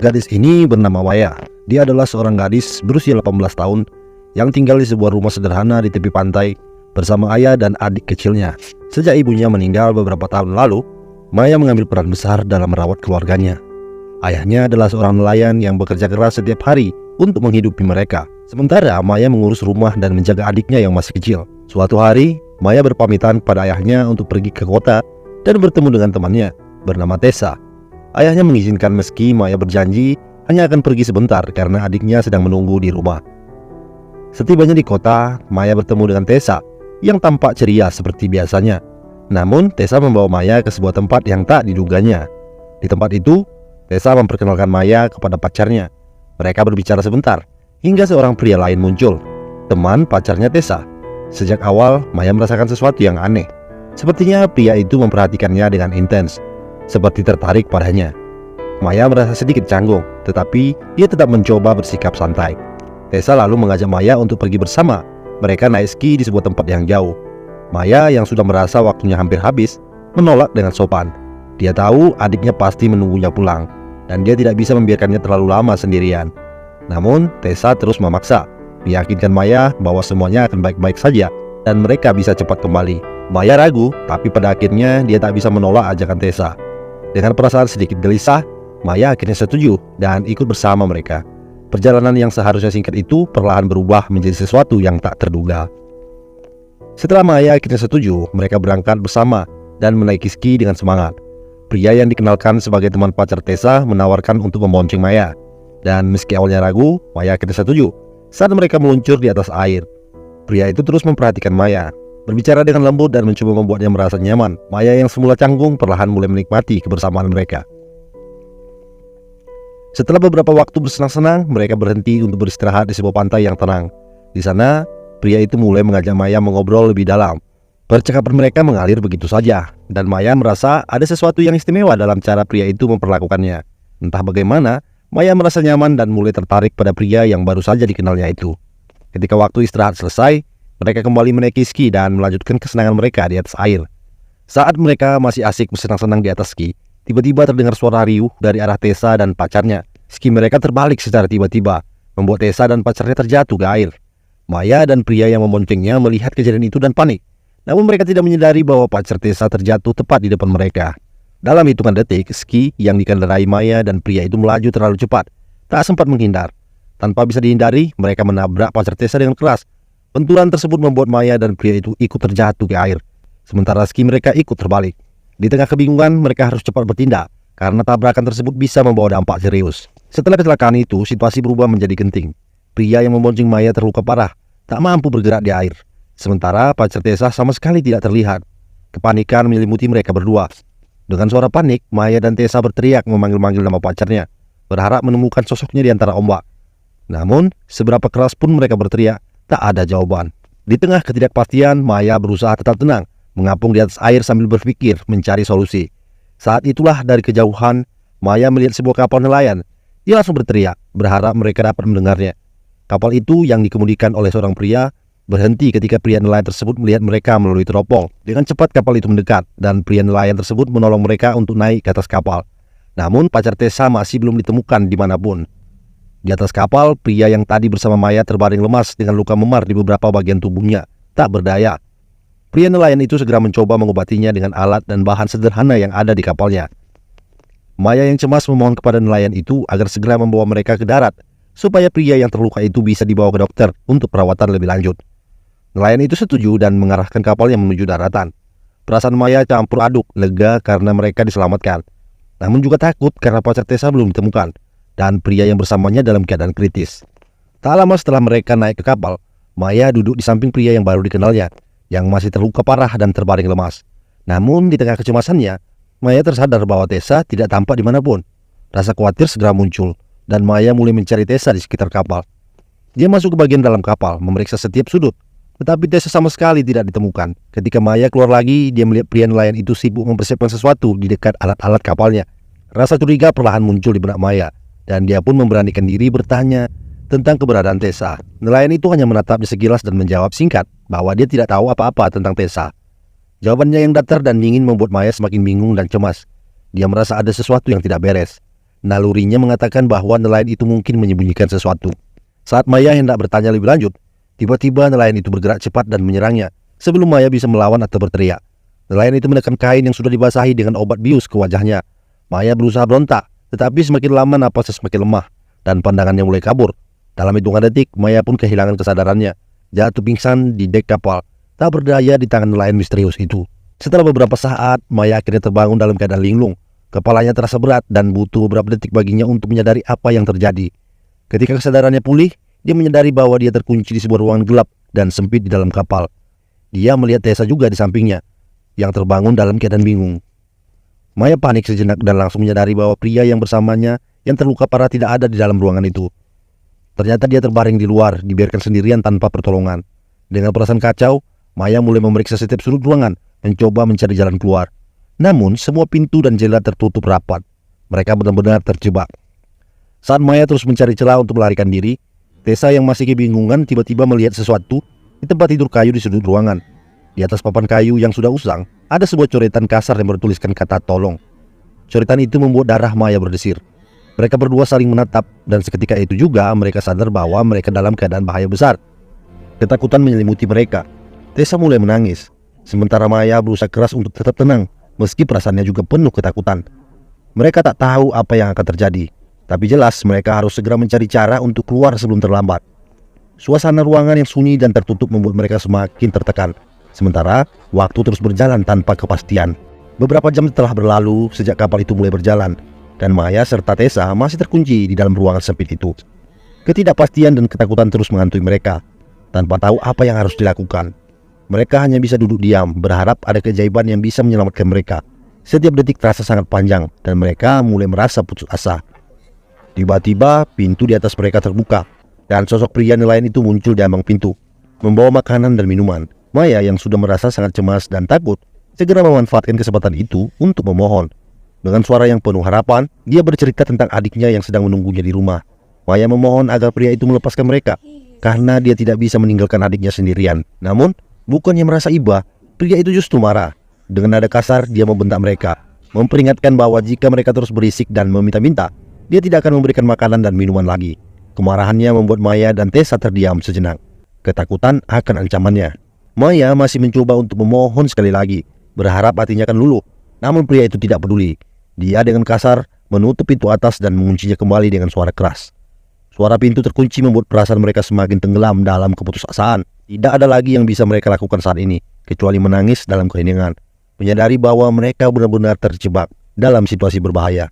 Gadis ini bernama Maya. Dia adalah seorang gadis berusia 18 tahun yang tinggal di sebuah rumah sederhana di tepi pantai bersama ayah dan adik kecilnya. Sejak ibunya meninggal beberapa tahun lalu, Maya mengambil peran besar dalam merawat keluarganya. Ayahnya adalah seorang nelayan yang bekerja keras setiap hari untuk menghidupi mereka. Sementara Maya mengurus rumah dan menjaga adiknya yang masih kecil. Suatu hari, Maya berpamitan pada ayahnya untuk pergi ke kota dan bertemu dengan temannya bernama Tessa. Ayahnya mengizinkan meski Maya berjanji hanya akan pergi sebentar karena adiknya sedang menunggu di rumah. Setibanya di kota, Maya bertemu dengan Tessa yang tampak ceria seperti biasanya. Namun, Tessa membawa Maya ke sebuah tempat yang tak diduganya. Di tempat itu, Tessa memperkenalkan Maya kepada pacarnya. Mereka berbicara sebentar, hingga seorang pria lain muncul, teman pacarnya Tessa. Sejak awal, Maya merasakan sesuatu yang aneh. Sepertinya pria itu memperhatikannya dengan intens, seperti tertarik padanya. Maya merasa sedikit canggung, tetapi dia tetap mencoba bersikap santai. Tessa lalu mengajak Maya untuk pergi bersama. Mereka naik ski di sebuah tempat yang jauh. Maya yang sudah merasa waktunya hampir habis, menolak dengan sopan. Dia tahu adiknya pasti menunggunya pulang, dan dia tidak bisa membiarkannya terlalu lama sendirian. Namun, Tessa terus memaksa, meyakinkan Maya bahwa semuanya akan baik-baik saja, dan mereka bisa cepat kembali. Maya ragu, tapi pada akhirnya dia tak bisa menolak ajakan Tessa. Dengan perasaan sedikit gelisah, Maya akhirnya setuju dan ikut bersama mereka. Perjalanan yang seharusnya singkat itu perlahan berubah menjadi sesuatu yang tak terduga. Setelah Maya akhirnya setuju, mereka berangkat bersama dan menaiki ski dengan semangat. Pria yang dikenalkan sebagai teman pacar Tessa menawarkan untuk membonceng Maya. Dan meski awalnya ragu, Maya akhirnya setuju. Saat mereka meluncur di atas air, pria itu terus memperhatikan Maya, berbicara dengan lembut dan mencoba membuatnya merasa nyaman. Maya yang semula canggung perlahan mulai menikmati kebersamaan mereka. Setelah beberapa waktu bersenang-senang, mereka berhenti untuk beristirahat di sebuah pantai yang tenang. Di sana, pria itu mulai mengajak Maya mengobrol lebih dalam. Percakapan mereka mengalir begitu saja, dan Maya merasa ada sesuatu yang istimewa dalam cara pria itu memperlakukannya. Entah bagaimana, Maya merasa nyaman dan mulai tertarik pada pria yang baru saja dikenalnya itu. Ketika waktu istirahat selesai, mereka kembali menaiki ski dan melanjutkan kesenangan mereka di atas air. Saat mereka masih asik bersenang-senang di atas ski, tiba-tiba terdengar suara riuh dari arah Tessa dan pacarnya. Ski mereka terbalik secara tiba-tiba, membuat Tessa dan pacarnya terjatuh ke air. Maya dan pria yang memboncengnya melihat kejadian itu dan panik. Namun mereka tidak menyadari bahwa pacar Tessa terjatuh tepat di depan mereka. Dalam hitungan detik, ski yang dikendarai Maya dan pria itu melaju terlalu cepat, tak sempat menghindar. Tanpa bisa dihindari, mereka menabrak pacar Tessa dengan keras. Benturan tersebut membuat Maya dan pria itu ikut terjatuh ke air, sementara ski mereka ikut terbalik. Di tengah kebingungan, mereka harus cepat bertindak, karena tabrakan tersebut bisa membawa dampak serius. Setelah kecelakaan itu, situasi berubah menjadi genting. Pria yang membonceng Maya terluka parah, tak mampu bergerak di air. Sementara pacar Tessa sama sekali tidak terlihat. Kepanikan menyelimuti mereka berdua. Dengan suara panik, Maya dan Tessa berteriak memanggil-manggil nama pacarnya, berharap menemukan sosoknya di antara ombak. Namun, seberapa keras pun mereka berteriak, tak ada jawaban. Di tengah ketidakpastian, Maya berusaha tetap tenang, mengapung di atas air sambil berpikir mencari solusi. Saat itulah dari kejauhan, Maya melihat sebuah kapal nelayan. Dia langsung berteriak, berharap mereka dapat mendengarnya. Kapal itu yang dikemudikan oleh seorang pria berhenti ketika pria nelayan tersebut melihat mereka melalui teropong. Dengan cepat kapal itu mendekat, dan pria nelayan tersebut menolong mereka untuk naik ke atas kapal. Namun pacar Tessa masih belum ditemukan dimanapun. Di atas kapal, pria yang tadi bersama Maya terbaring lemas dengan luka memar di beberapa bagian tubuhnya. Tak berdaya. Pria nelayan itu segera mencoba mengobatinya dengan alat dan bahan sederhana yang ada di kapalnya. Maya yang cemas memohon kepada nelayan itu agar segera membawa mereka ke darat, supaya pria yang terluka itu bisa dibawa ke dokter untuk perawatan lebih lanjut. Nelayan itu setuju dan mengarahkan kapalnya menuju daratan. Perasaan Maya campur aduk, lega karena mereka diselamatkan, namun juga takut karena pacar Tessa belum ditemukan, dan pria yang bersamanya dalam keadaan kritis. Tak lama setelah mereka naik ke kapal, Maya duduk di samping pria yang baru dikenalnya, yang masih terluka parah dan terbaring lemas. Namun di tengah kecemasannya, Maya tersadar bahwa Tessa tidak tampak dimanapun. Rasa khawatir segera muncul, dan Maya mulai mencari Tessa di sekitar kapal. Dia masuk ke bagian dalam kapal, memeriksa setiap sudut, tetapi Tessa sama sekali tidak ditemukan. Ketika Maya keluar lagi, dia melihat pria nelayan itu sibuk mempersiapkan sesuatu di dekat alat-alat kapalnya. Rasa curiga perlahan muncul di benak Maya, dan dia pun memberanikan diri bertanya tentang keberadaan Tessa. Nelayan itu hanya menatapnya sekilas dan menjawab singkat bahwa dia tidak tahu apa-apa tentang Tessa. Jawabannya yang datar dan dingin membuat Maya semakin bingung dan cemas. Dia merasa ada sesuatu yang tidak beres. Nalurinya mengatakan bahwa nelayan itu mungkin menyembunyikan sesuatu. Saat Maya hendak bertanya lebih lanjut, tiba-tiba nelayan itu bergerak cepat dan menyerangnya. Sebelum Maya bisa melawan atau berteriak, nelayan itu menekan kain yang sudah dibasahi dengan obat bius ke wajahnya. Maya berusaha berontak, tetapi semakin lama napasnya semakin lemah dan pandangannya mulai kabur. Dalam hitungan detik, Maya pun kehilangan kesadarannya, jatuh pingsan di dek kapal, tak berdaya di tangan nelayan misterius itu. Setelah beberapa saat, Maya akhirnya terbangun dalam keadaan linglung. Kepalanya terasa berat dan butuh beberapa detik baginya untuk menyadari apa yang terjadi. Ketika kesadarannya pulih, dia menyadari bahwa dia terkunci di sebuah ruangan gelap dan sempit di dalam kapal. Dia melihat Tessa juga di sampingnya, yang terbangun dalam keadaan bingung. Maya panik sejenak dan langsung menyadari bahwa pria yang bersamanya yang terluka parah tidak ada di dalam ruangan itu. Ternyata dia terbaring di luar, dibiarkan sendirian tanpa pertolongan. Dengan perasaan kacau, Maya mulai memeriksa setiap sudut ruangan, mencoba mencari jalan keluar. Namun, semua pintu dan jendela tertutup rapat. Mereka benar-benar terjebak. Saat Maya terus mencari celah untuk melarikan diri, Tessa yang masih kebingungan tiba-tiba melihat sesuatu di tempat tidur kayu di sudut ruangan. Di atas papan kayu yang sudah usang, ada sebuah coretan kasar yang bertuliskan kata tolong. Coretan itu membuat darah Maya berdesir. Mereka berdua saling menatap, dan seketika itu juga mereka sadar bahwa mereka dalam keadaan bahaya besar. Ketakutan menyelimuti mereka. Tessa mulai menangis, sementara Maya berusaha keras untuk tetap tenang, meski perasaannya juga penuh ketakutan. Mereka tak tahu apa yang akan terjadi, tapi jelas mereka harus segera mencari cara untuk keluar sebelum terlambat. Suasana ruangan yang sunyi dan tertutup membuat mereka semakin tertekan. Sementara waktu terus berjalan tanpa kepastian. Beberapa jam telah berlalu sejak kapal itu mulai berjalan, dan Maya serta Tessa masih terkunci di dalam ruangan sempit itu. Ketidakpastian dan ketakutan terus menghantui mereka, tanpa tahu apa yang harus dilakukan. Mereka hanya bisa duduk diam, berharap ada keajaiban yang bisa menyelamatkan mereka. Setiap detik terasa sangat panjang, dan mereka mulai merasa putus asa. Tiba-tiba, pintu di atas mereka terbuka, dan sosok pria nelayan itu muncul di ambang pintu, membawa makanan dan minuman. Maya yang sudah merasa sangat cemas dan takut, segera memanfaatkan kesempatan itu untuk memohon. Dengan suara yang penuh harapan, dia bercerita tentang adiknya yang sedang menunggunya di rumah. Maya memohon agar pria itu melepaskan mereka, karena dia tidak bisa meninggalkan adiknya sendirian. Namun, bukannya merasa iba, pria itu justru marah. Dengan nada kasar, dia membentak mereka, memperingatkan bahwa jika mereka terus berisik dan meminta-minta, dia tidak akan memberikan makanan dan minuman lagi. Kemarahannya membuat Maya dan Tessa terdiam sejenak, ketakutan akan ancamannya. Maya masih mencoba untuk memohon sekali lagi, berharap hatinya akan luluh. Namun pria itu tidak peduli. Dia dengan kasar menutup pintu atas dan menguncinya kembali dengan suara keras. Suara pintu terkunci membuat perasaan mereka semakin tenggelam dalam keputusasaan. Tidak ada lagi yang bisa mereka lakukan saat ini, kecuali menangis dalam keheningan, menyadari bahwa mereka benar-benar terjebak dalam situasi berbahaya.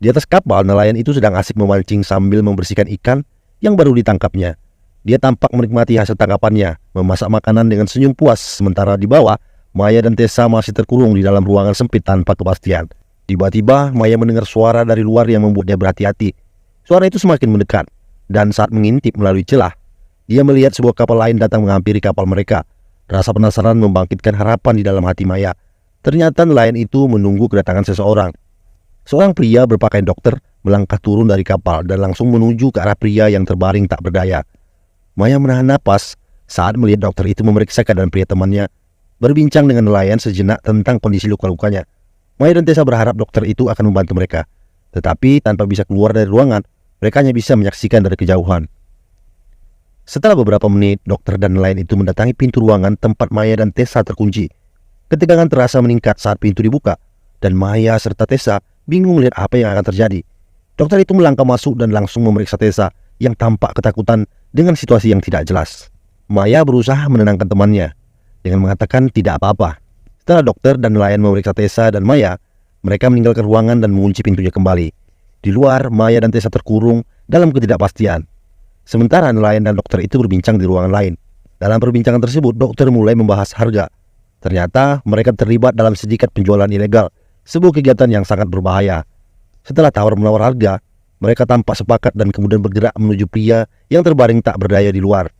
Di atas kapal, nelayan itu sedang asik memancing sambil membersihkan ikan yang baru ditangkapnya. Dia tampak menikmati hasil tangkapannya, memasak makanan dengan senyum puas, sementara di bawah, Maya dan Tessa masih terkurung di dalam ruangan sempit tanpa kepastian. Tiba-tiba, Maya mendengar suara dari luar yang membuatnya berhati-hati. Suara itu semakin mendekat, dan saat mengintip melalui celah, dia melihat sebuah kapal lain datang menghampiri kapal mereka. Rasa penasaran membangkitkan harapan di dalam hati Maya. Ternyata nelayan itu menunggu kedatangan seseorang. Seorang pria berpakaian dokter melangkah turun dari kapal dan langsung menuju ke arah pria yang terbaring tak berdaya. Maya menahan napas saat melihat dokter itu memeriksa keadaan pria temannya, berbincang dengan nelayan sejenak tentang kondisi luka-lukanya. Maya dan Tessa berharap dokter itu akan membantu mereka, tetapi tanpa bisa keluar dari ruangan, mereka hanya bisa menyaksikan dari kejauhan. Setelah beberapa menit, dokter dan nelayan itu mendatangi pintu ruangan tempat Maya dan Tessa terkunci. Ketegangan terasa meningkat saat pintu dibuka, dan Maya serta Tessa bingung melihat apa yang akan terjadi. Dokter itu melangkah masuk dan langsung memeriksa Tessa yang tampak ketakutan dengan situasi yang tidak jelas. Maya berusaha menenangkan temannya dengan mengatakan tidak apa-apa. Setelah dokter dan nelayan memeriksa Tessa dan Maya, mereka meninggalkan ruangan dan mengunci pintunya kembali. Di luar, Maya dan Tessa terkurung dalam ketidakpastian. Sementara nelayan dan dokter itu berbincang di ruangan lain. Dalam perbincangan tersebut, dokter mulai membahas harga. Ternyata mereka terlibat dalam sindikat penjualan ilegal, sebuah kegiatan yang sangat berbahaya. Setelah tawar-menawar harga, mereka tampak sepakat dan kemudian bergerak menuju pria yang terbaring tak berdaya di luar.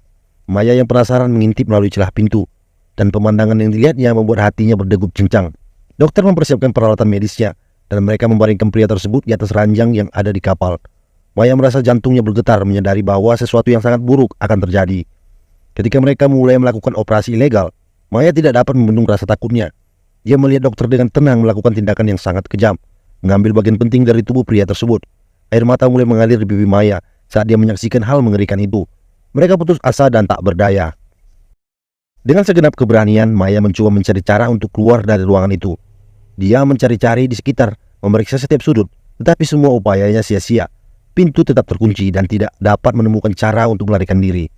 Maya yang penasaran mengintip melalui celah pintu, dan pemandangan yang dilihatnya membuat hatinya berdegup kencang. Dokter mempersiapkan peralatan medisnya, dan mereka membaringkan pria tersebut di atas ranjang yang ada di kapal. Maya merasa jantungnya bergetar menyadari bahwa sesuatu yang sangat buruk akan terjadi. Ketika mereka mulai melakukan operasi ilegal, Maya tidak dapat membendung rasa takutnya. Dia melihat dokter dengan tenang melakukan tindakan yang sangat kejam. mengambil bagian penting dari tubuh pria tersebut. Air mata mulai mengalir di pipi Maya saat dia menyaksikan hal mengerikan itu. Mereka putus asa dan tak berdaya. Dengan segenap keberanian, Maya mencoba mencari cara untuk keluar dari ruangan itu. Dia mencari-cari di sekitar, memeriksa setiap sudut, tetapi semua upayanya sia-sia. Pintu tetap terkunci dan tidak dapat menemukan cara untuk melarikan diri.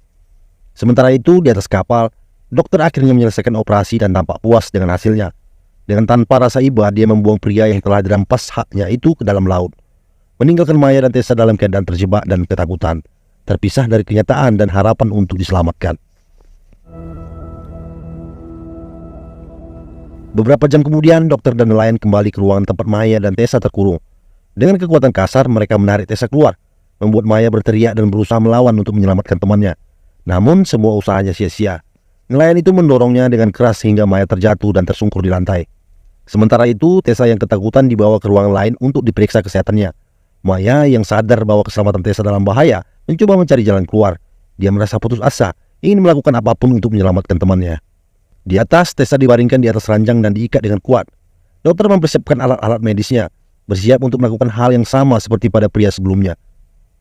Sementara itu, di atas kapal, dokter akhirnya menyelesaikan operasi dan tampak puas dengan hasilnya. Dengan tanpa rasa iba, dia membuang pria yang telah dirampas haknya itu ke dalam laut, meninggalkan Maya dan Tessa dalam keadaan terjebak dan ketakutan, terpisah dari kenyataan dan harapan untuk diselamatkan. Beberapa jam kemudian, dokter dan nelayan kembali ke ruangan tempat Maya dan Tessa terkurung. Dengan kekuatan kasar, mereka menarik Tessa keluar, membuat Maya berteriak dan berusaha melawan untuk menyelamatkan temannya. Namun, semua usahanya sia-sia. Nelayan itu mendorongnya dengan keras hingga Maya terjatuh dan tersungkur di lantai. Sementara itu, Tessa yang ketakutan dibawa ke ruangan lain untuk diperiksa kesehatannya. Maya yang sadar bahwa keselamatan Tessa dalam bahaya, mencoba mencari jalan keluar. Dia merasa putus asa, ingin melakukan apapun untuk menyelamatkan temannya. Di atas, Tessa dibaringkan di atas ranjang dan diikat dengan kuat. Dokter mempersiapkan alat-alat medisnya, bersiap untuk melakukan hal yang sama seperti pada pria sebelumnya.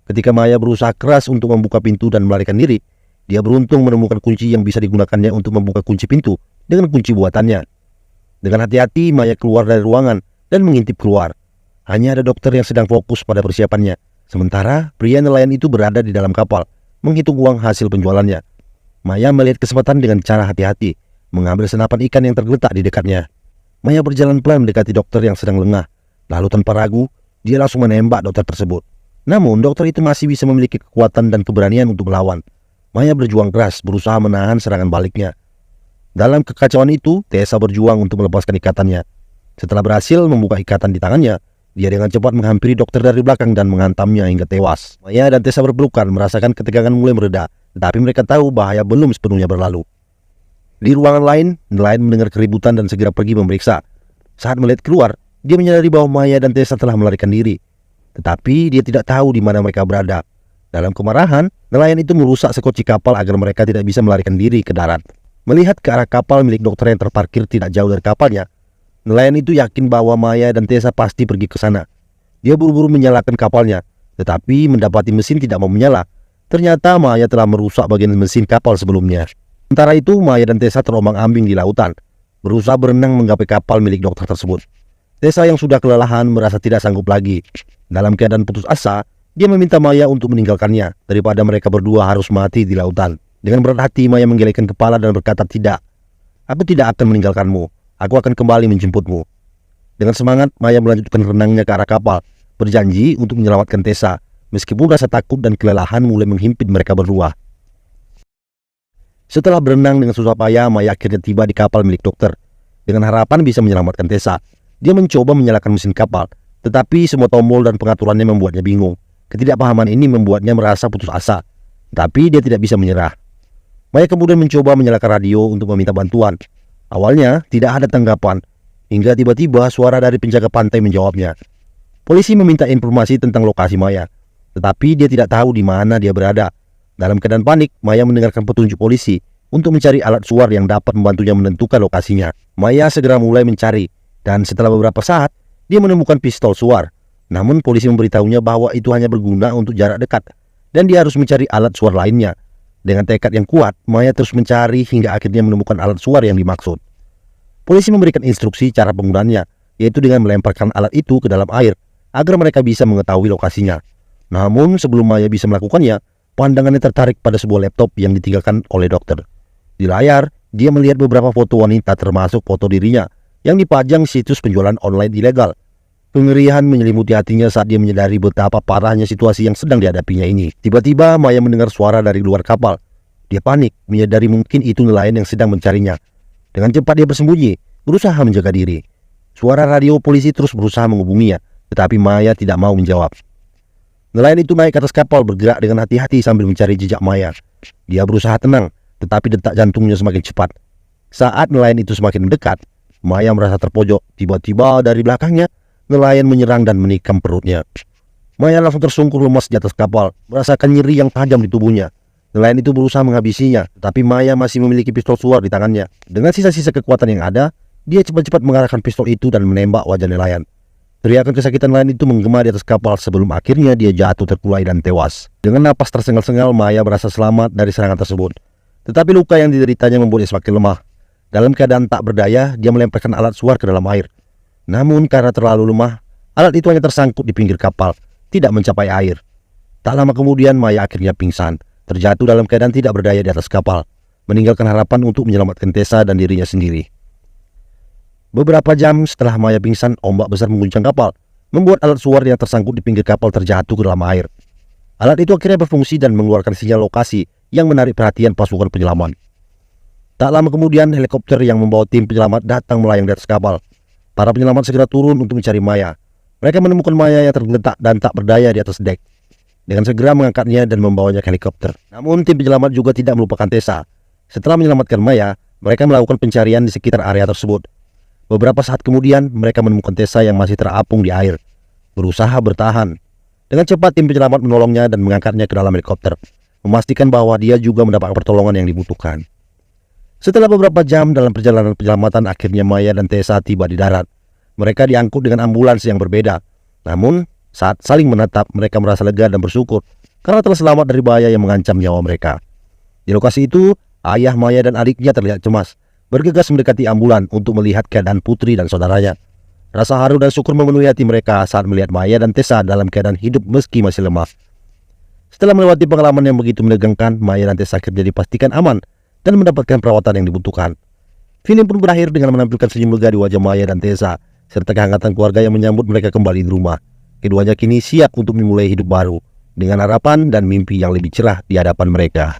Ketika Maya berusaha keras untuk membuka pintu dan melarikan diri, dia beruntung menemukan kunci yang bisa digunakannya untuk membuka kunci pintu dengan kunci buatannya. Dengan hati-hati, Maya keluar dari ruangan dan mengintip keluar. Hanya ada dokter yang sedang fokus pada persiapannya. Sementara, pria nelayan itu berada di dalam kapal, menghitung uang hasil penjualannya. Maya melihat kesempatan dengan cara hati-hati, mengambil senapan ikan yang tergeletak di dekatnya. Maya berjalan pelan mendekati dokter yang sedang lengah. Lalu tanpa ragu, dia langsung menembak dokter tersebut. Namun, dokter itu masih bisa memiliki kekuatan dan keberanian untuk melawan. Maya berjuang keras, berusaha menahan serangan baliknya. Dalam kekacauan itu, Tessa berjuang untuk melepaskan ikatannya. Setelah berhasil membuka ikatan di tangannya, dia dengan cepat menghampiri dokter dari belakang dan menghantamnya hingga tewas. Maya dan Tessa berpelukan, merasakan ketegangan mulai mereda, tetapi mereka tahu bahaya belum sepenuhnya berlalu. Di ruangan lain, nelayan mendengar keributan dan segera pergi memeriksa. Saat melihat keluar, dia menyadari bahwa Maya dan Tessa telah melarikan diri. Tetapi dia tidak tahu di mana mereka berada. Dalam kemarahan, nelayan itu merusak sekunci kapal agar mereka tidak bisa melarikan diri ke darat. Melihat ke arah kapal milik dokter yang terparkir tidak jauh dari kapalnya, nelayan itu yakin bahwa Maya dan Tessa pasti pergi ke sana. Dia buru-buru menyalakan kapalnya, tetapi mendapati mesin tidak mau menyala. Ternyata Maya telah merusak bagian mesin kapal sebelumnya. Sementara itu, Maya dan Tessa terombang-ambing di lautan, berusaha berenang menggapai kapal milik dokter tersebut. Tessa yang sudah kelelahan merasa tidak sanggup lagi. Dalam keadaan putus asa, dia meminta Maya untuk meninggalkannya daripada mereka berdua harus mati di lautan. Dengan berat hati, Maya menggelengkan kepala dan berkata, "Tidak, aku tidak akan meninggalkanmu. Aku akan kembali menjemputmu." Dengan semangat, Maya melanjutkan renangnya ke arah kapal, berjanji untuk menyelamatkan Tessa, meskipun rasa takut dan kelelahan mulai menghimpit mereka berdua. Setelah berenang dengan susah payah, Maya akhirnya tiba di kapal milik dokter. Dengan harapan bisa menyelamatkan Tessa, dia mencoba menyalakan mesin kapal, tetapi semua tombol dan pengaturannya membuatnya bingung. Ketidakpahaman ini membuatnya merasa putus asa, tapi dia tidak bisa menyerah. Maya kemudian mencoba menyalakan radio untuk meminta bantuan. Awalnya tidak ada tanggapan, hingga tiba-tiba suara dari penjaga pantai menjawabnya. Polisi meminta informasi tentang lokasi Maya, tetapi dia tidak tahu di mana dia berada. Dalam keadaan panik, Maya mendengarkan petunjuk polisi untuk mencari alat suar yang dapat membantunya menentukan lokasinya. Maya segera mulai mencari, dan setelah beberapa saat, dia menemukan pistol suar. Namun polisi memberitahunya bahwa itu hanya berguna untuk jarak dekat, dan dia harus mencari alat suar lainnya. Dengan tekad yang kuat, Maya terus mencari hingga akhirnya menemukan alat suar yang dimaksud. Polisi memberikan instruksi cara penggunaannya, yaitu dengan melemparkan alat itu ke dalam air, agar mereka bisa mengetahui lokasinya. Namun sebelum Maya bisa melakukannya, pandangannya tertarik pada sebuah laptop yang ditinggalkan oleh dokter. Di layar, dia melihat beberapa foto wanita termasuk foto dirinya yang dipajang situs penjualan online ilegal. Kengerian menyelimuti hatinya saat dia menyadari betapa parahnya situasi yang sedang dihadapinya ini. Tiba-tiba Maya mendengar suara dari luar kapal. Dia panik, menyadari mungkin itu nelayan yang sedang mencarinya. Dengan cepat dia bersembunyi, berusaha menjaga diri. Suara radio polisi terus berusaha menghubunginya, tetapi Maya tidak mau menjawab. Nelayan itu naik ke atas kapal bergerak dengan hati-hati sambil mencari jejak Maya. Dia berusaha tenang, tetapi detak jantungnya semakin cepat. Saat nelayan itu semakin mendekat, Maya merasa terpojok. Tiba-tiba dari belakangnya, nelayan menyerang dan menikam perutnya. Maya langsung tersungkur lemas di atas kapal, merasakan nyeri yang tajam di tubuhnya. Nelayan itu berusaha menghabisinya, tapi Maya masih memiliki pistol suar di tangannya. Dengan sisa-sisa kekuatan yang ada, dia cepat-cepat mengarahkan pistol itu dan menembak wajah nelayan. Teriakan kesakitan lain itu menggema di atas kapal sebelum akhirnya dia jatuh terkulai dan tewas. Dengan napas tersengal-sengal, Maya merasa selamat dari serangan tersebut. Tetapi luka yang dideritanya membuatnya semakin lemah. Dalam keadaan tak berdaya, dia melemparkan alat suar ke dalam air. Namun karena terlalu lemah, alat itu hanya tersangkut di pinggir kapal, tidak mencapai air. Tak lama kemudian, Maya akhirnya pingsan, terjatuh dalam keadaan tidak berdaya di atas kapal, meninggalkan harapan untuk menyelamatkan Tessa dan dirinya sendiri. Beberapa jam setelah Maya pingsan, ombak besar mengguncang kapal, membuat alat suar yang tersangkut di pinggir kapal terjatuh ke dalam air. Alat itu akhirnya berfungsi dan mengeluarkan sinyal lokasi yang menarik perhatian pasukan penyelamat. Tak lama kemudian, helikopter yang membawa tim penyelamat datang melayang di atas kapal. Para penyelamat segera turun untuk mencari Maya. Mereka menemukan Maya yang tergeletak dan tak berdaya di atas dek. Dengan segera mengangkatnya dan membawanya ke helikopter. Namun tim penyelamat juga tidak melupakan Tessa. Setelah menyelamatkan Maya, mereka melakukan pencarian di sekitar area tersebut. Beberapa saat kemudian, mereka menemukan Tessa yang masih terapung di air, berusaha bertahan. Dengan cepat tim penyelamat menolongnya dan mengangkatnya ke dalam helikopter, memastikan bahwa dia juga mendapat pertolongan yang dibutuhkan. Setelah beberapa jam dalam perjalanan penyelamatan, akhirnya Maya dan Tessa tiba di darat. Mereka diangkut dengan ambulans yang berbeda. Namun, saat saling menatap, mereka merasa lega dan bersyukur karena telah selamat dari bahaya yang mengancam nyawa mereka. Di lokasi itu, ayah Maya dan adiknya terlihat cemas, bergegas mendekati ambulan untuk melihat keadaan putri dan saudaranya. Rasa haru dan syukur memenuhi hati mereka saat melihat Maya dan Tessa dalam keadaan hidup meski masih lemah. Setelah melewati pengalaman yang begitu menegangkan, Maya dan Tessa akhirnya dipastikan aman dan mendapatkan perawatan yang dibutuhkan. Film pun berakhir dengan menampilkan senyum lega di wajah Maya dan Tessa, serta kehangatan keluarga yang menyambut mereka kembali di rumah. Keduanya kini siap untuk memulai hidup baru, dengan harapan dan mimpi yang lebih cerah di hadapan mereka.